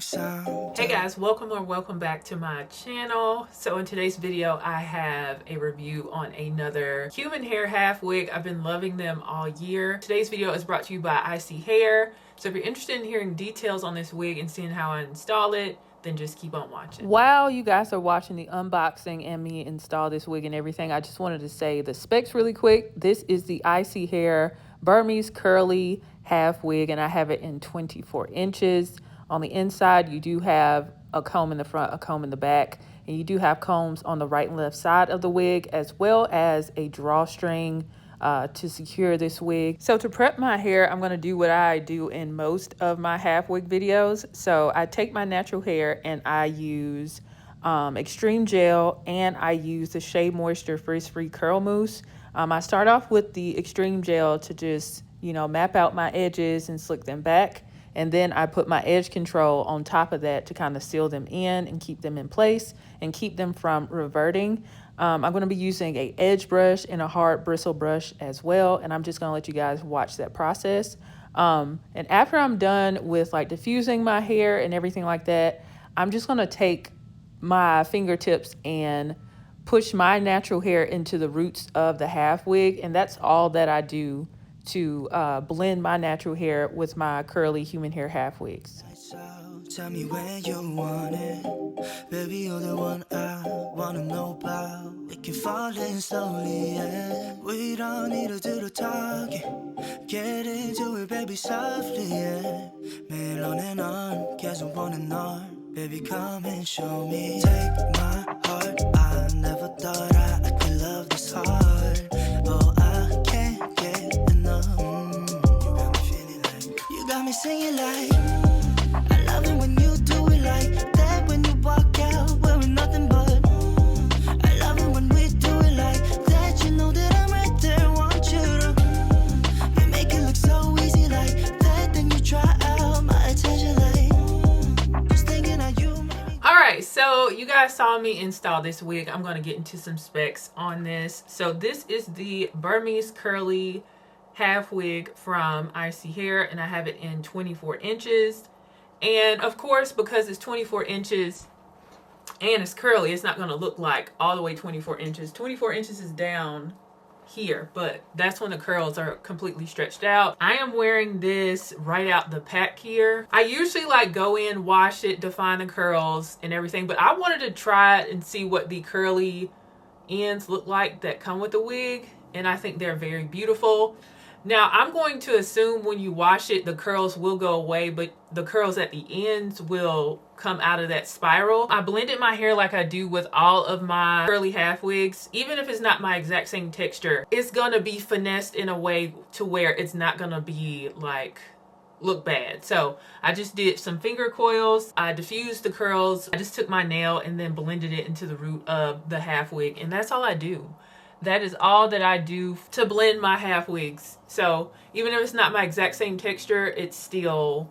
Hey guys, welcome or welcome back to my channel. So in today's video I have a review on another human hair half wig. I've been loving them all year. Today's video is brought to you by ISEE Hair. So if you're interested in hearing details on this wig and seeing how I install it, then just keep on watching. While you guys are watching the unboxing and me install this wig and everything, I just wanted to say the specs really quick. This is the ISEE Hair Burmese curly half wig and I have it in 24 inches. On the inside, you do have a comb in the front, a comb in the back, and you do have combs on the right and left side of the wig, as well as a drawstring to secure this wig. So to prep my hair, I'm going to do what I do in most of my half wig videos. So I take my natural hair and I use XTREME gel, and I use the Shea Moisture Frizz-Free Curl Mousse. I start off with the XTREME gel to just, map out my edges and slick them back. And then I put my edge control on top of that to kind of seal them in and keep them in place and keep them from reverting. I'm going to be using an edge brush and a hard bristle brush as well. And I'm just going to let you guys watch that process. And after I'm done with like diffusing my hair and everything like that, I'm just going to take my fingertips and push my natural hair into the roots of the half wig. And that's all that I do to blend my natural hair with my curly human hair half wigs. Tell me when you want it, baby, you're the one I wanna know about. We can fall in slowly, yeah. We don't need to do the talking. Get into it, baby, softly, yeah. 매일 on and on, 계속 원하는 널. Baby, come and show me. Take my heart, I never thought I could love this hard. Oh, I can't get enough. You got me feeling like, you got me singing like, I love it when you do it like that. When you walk out wearing nothing but, I love it when we do it like that. You know that I'm right there, want you to, you make it look so easy like that. Then you try out my attention like, just thinking of you. Alright, so you guys saw me install this wig. I'm going to get into some specs on this. So this is the Burmese curly half wig from ISEE Hair, and I have it in 24 inches. And of course, because it's 24 inches and it's curly, it's not going to look like all the way 24 inches. 24 inches is down here, but that's when the curls are completely stretched out. I am wearing this right out the pack here. I usually like go in, wash it, define the curls and everything, but I wanted to try it and see what the curly ends look like that come with the wig, and I think they're very beautiful. Now, I'm going to assume when you wash it, the curls will go away, but the curls at the ends will come out of that spiral. I blended my hair like I do with all of my curly half wigs. Even if it's not my exact same texture, it's gonna be finessed in a way to where it's not gonna be like, look bad. So I just did some finger coils. I diffused the curls. I just took my nail and then blended it into the root of the half wig, and that's all I do. That is all that I do to blend my half wigs. So even if it's not my exact same texture, it still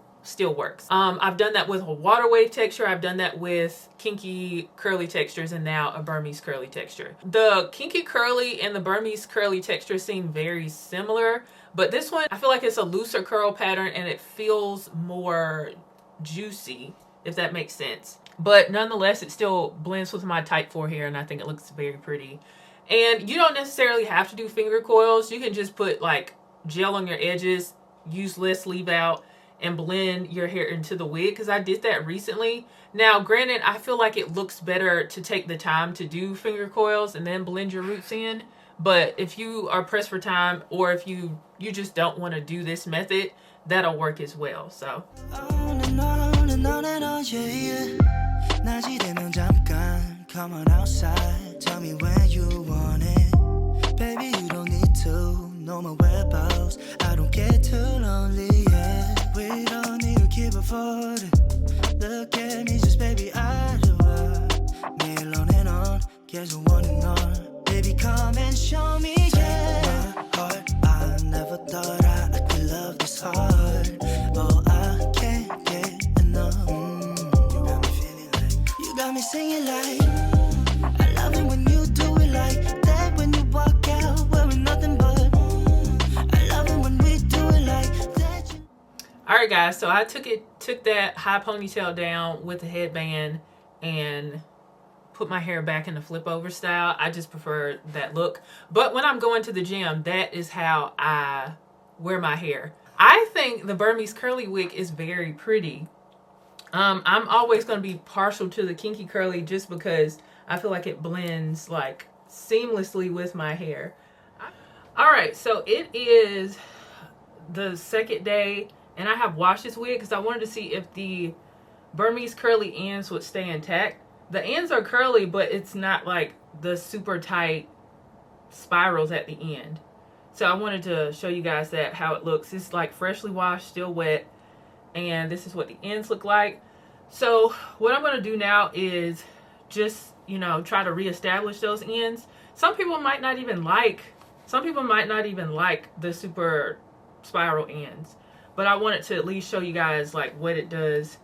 works. I've done that with a water wave texture. I've done that with kinky curly textures, and now a Burmese curly texture. The kinky curly and the Burmese curly texture seem very similar, but this one, I feel like it's a looser curl pattern and it feels more juicy, if that makes sense. But nonetheless, it still blends with my type 4 hair, and I think it looks very pretty. And you don't necessarily have to do finger coils. You can just put like gel on your edges, use less leave out, and blend your hair into the wig, because I did that recently. Now, granted, I feel like it looks better to take the time to do finger coils and then blend your roots in. But if you are pressed for time, or if you just don't want to do this method, that'll work as well. So On and on and on and on, yeah, yeah. 낮이 되면 잠깐, come on outside. Tell me when you want it. Baby, you don't need to know my whereabouts. I don't get too lonely, yeah. We don't need to keep affording. Look at me, just baby, I do it. 매일 on and on, 계속 원하는 널. Baby, come and show me, yeah. My heart, I never thought I could love this hard. Oh, I can't get enough. You got me feeling like, you got me singing like, I love it when you do it like that. When you walk out wearing nothing but, I love it when we do it like that. All right, guys, so I took that high ponytail down with a headband and put my hair back in the flip over style. I just prefer that look. But when I'm going to the gym, that is how I wear my hair. I think the Burmese curly wig is very pretty. I'm always going to be partial to the kinky curly just because I feel like it blends like seamlessly with my hair. All right, so it is the second day and I have washed this wig because I wanted to see if the Burmese curly ends would stay intact. The ends are curly, but it's not like the super tight spirals at the end. So I wanted to show you guys that, how it looks. It's like freshly washed, still wet. And this is what the ends look like. So what I'm going to do now is just, you know, try to reestablish those ends. Some people might not even like the super spiral ends. But I wanted to at least show you guys like what it does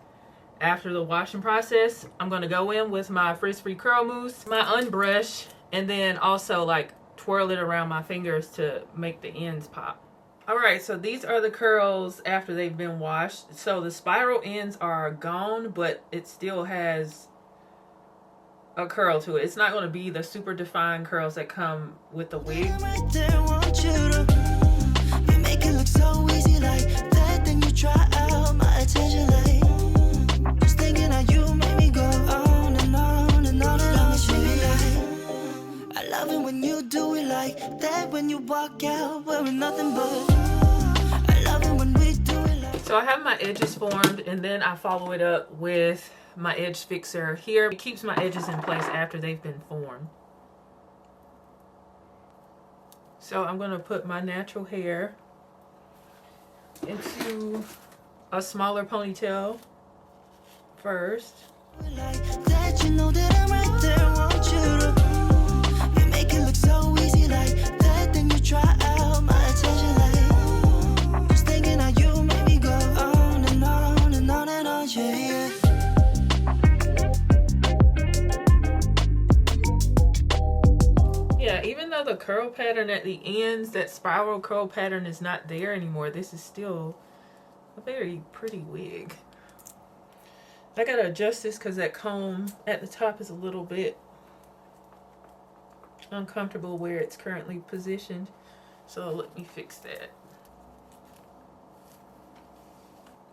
after the washing process. I'm going to go in with my Frizz-Free Curl Mousse, my unbrush, and then also like twirl it around my fingers to make the ends pop. Alright, so these are the curls after they've been washed. So the spiral ends are gone, but it still has a curl to it. It's not going to be the super defined curls that come with the wig. Right there, want you to, you make it look so easy like that, then you try out my attention like, just thinking how you make me go on and on and on and on. I love it when you do it like that, when you walk out wearing nothing but, I love it when we do it like. So I have my edges formed and then I follow it up with my edge fixer here. It keeps my edges in place after they've been formed. So I'm going to put my natural hair into a smaller ponytail first. Like that, you know that I'm right there, want you to, you make it look so easy like that, then you try out my attention like, just thinking how you make me go on and on and on and on, yeah, yeah. Yeah, even though the curl pattern at the ends, that spiral curl pattern is not there anymore, this is still a very pretty wig. I gotta adjust this because that comb at the top is a little bit uncomfortable where it's currently positioned. So let me fix that.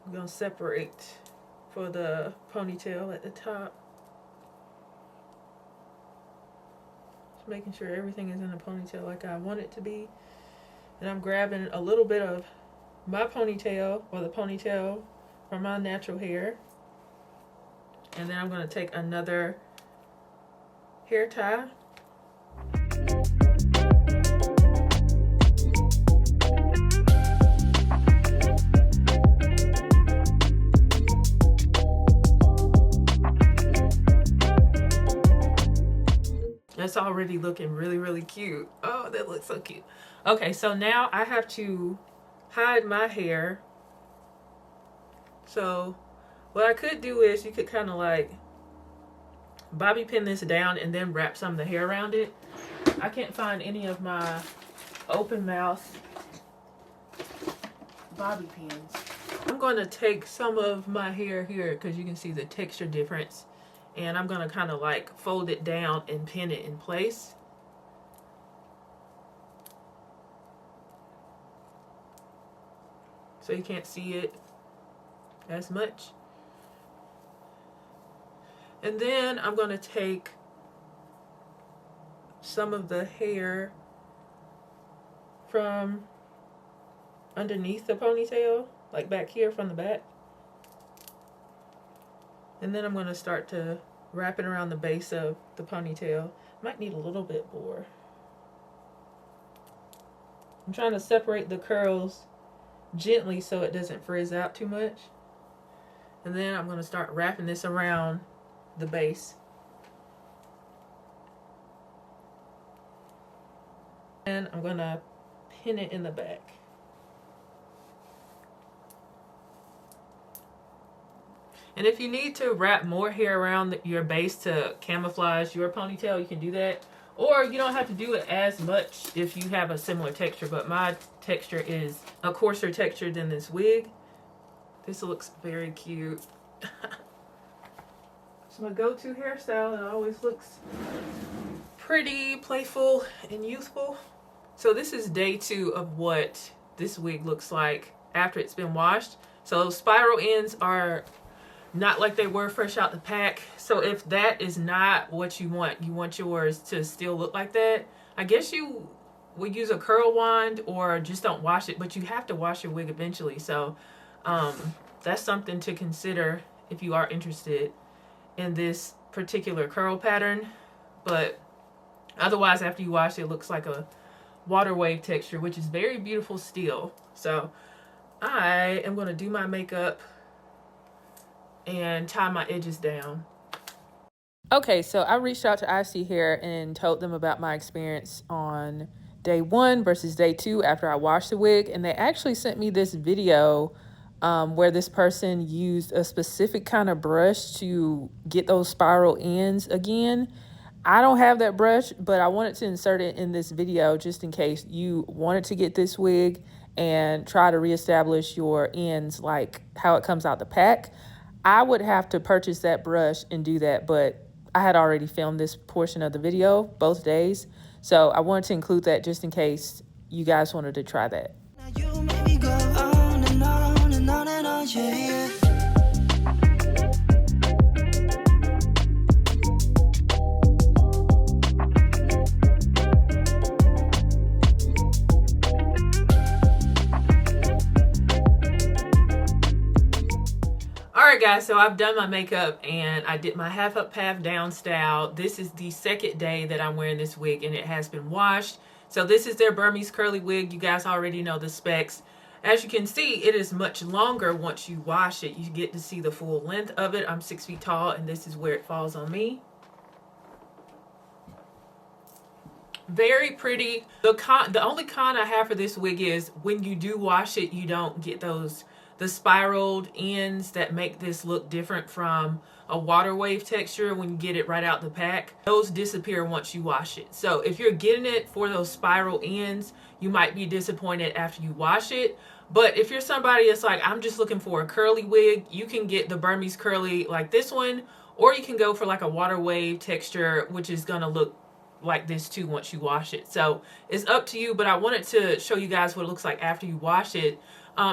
I'm gonna separate for the ponytail at the top. Just making sure everything is in the ponytail like I want it to be. And I'm grabbing a little bit of my ponytail, or the ponytail from my natural hair. And then I'm going to take another hair tie. That's already looking really, really cute. Oh, that looks so cute. Okay, so now I have to hide my hair. So what I could do is you could kind of like bobby pin this down and then wrap some of the hair around it. I can't find any of my open mouth bobby pins. I'm going to take some of my hair here because you can see the texture difference. And I'm going to kind of like fold it down and pin it in place. So you can't see it as much. And then I'm going to take some of the hair from underneath the ponytail, like back here from the back. And then I'm going to start to wrap it around the base of the ponytail. Might need a little bit more. I'm trying to separate the curls gently so it doesn't frizz out too much. And then I'm going to start wrapping this around the base. And I'm going to pin it in the back. And if you need to wrap more hair around your base to camouflage your ponytail, you can do that. Or you don't have to do it as much if you have a similar texture, but my texture is a coarser texture than this wig. This looks very cute. It's my go-to hairstyle. It always looks pretty, playful, and youthful. So this is day 2 of what this wig looks like after it's been washed. So spiral ends are not like they were fresh out the pack. So if that is not what you want yours to still look like that, I guess you would use a curl wand or just don't wash it, but you have to wash your wig eventually. So that's something to consider if you are interested in this particular curl pattern. But otherwise, after you wash it, it looks like a water wave texture, which is very beautiful still. So I am going to do my makeup and tie my edges down. Okay, so I reached out to ISEE Hair and told them about my experience on day 1 versus day 2 after I washed the wig, and they actually sent me this video where this person used a specific kind of brush to get those spiral ends again. I don't have that brush, but I wanted to insert it in this video just in case you wanted to get this wig and try to reestablish your ends like how it comes out the pack. I would have to purchase that brush and do that, but I had already filmed this portion of the video both days, so I wanted to include that just in case you guys wanted to try that. You make me go on and on and on and on, yeah, yeah. Alright guys, so I've done my makeup and I did my half up, half down style. This is the second day that I'm wearing this wig and it has been washed. So this is their Burmese curly wig. You guys already know the specs. As you can see, it is much longer once you wash it. You get to see the full length of it. I'm 6 feet tall and this is where it falls on me. Very pretty. The only con I have for this wig is when you do wash it, you don't get the spiraled ends that make this look different from a water wave texture when you get it right out the pack. Those disappear once you wash it. So if you're getting it for those spiral ends, you might be disappointed after you wash it. But if you're somebody that's like, I'm just looking for a curly wig, you can get the Burmese curly like this one, or you can go for like a water wave texture, which is gonna look like this too once you wash it. So it's up to you, but I wanted to show you guys what it looks like after you wash it,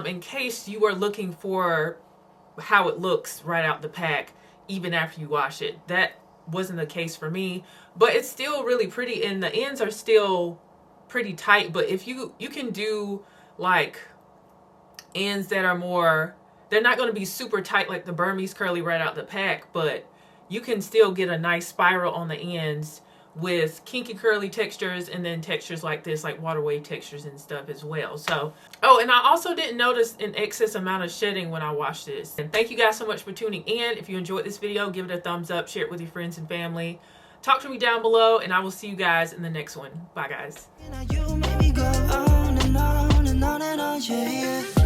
in case you are looking for how it looks right out the pack even after you wash it. That wasn't the case for me, but it's still really pretty and the ends are still pretty tight. But if you can do like ends that are more, they're not going to be super tight like the Burmese curly right out the pack, but you can still get a nice spiral on the ends with kinky curly textures and then textures like this, like water wave textures and stuff as well. So, oh, and I also didn't notice an excess amount of shedding when I washed this. And thank you guys so much for tuning in. If you enjoyed this video, give it a thumbs up, share it with your friends and family. Talk to me down below, and I will see you guys in the next one. Bye, guys. You make me go on and on and on and on, yeah, yeah.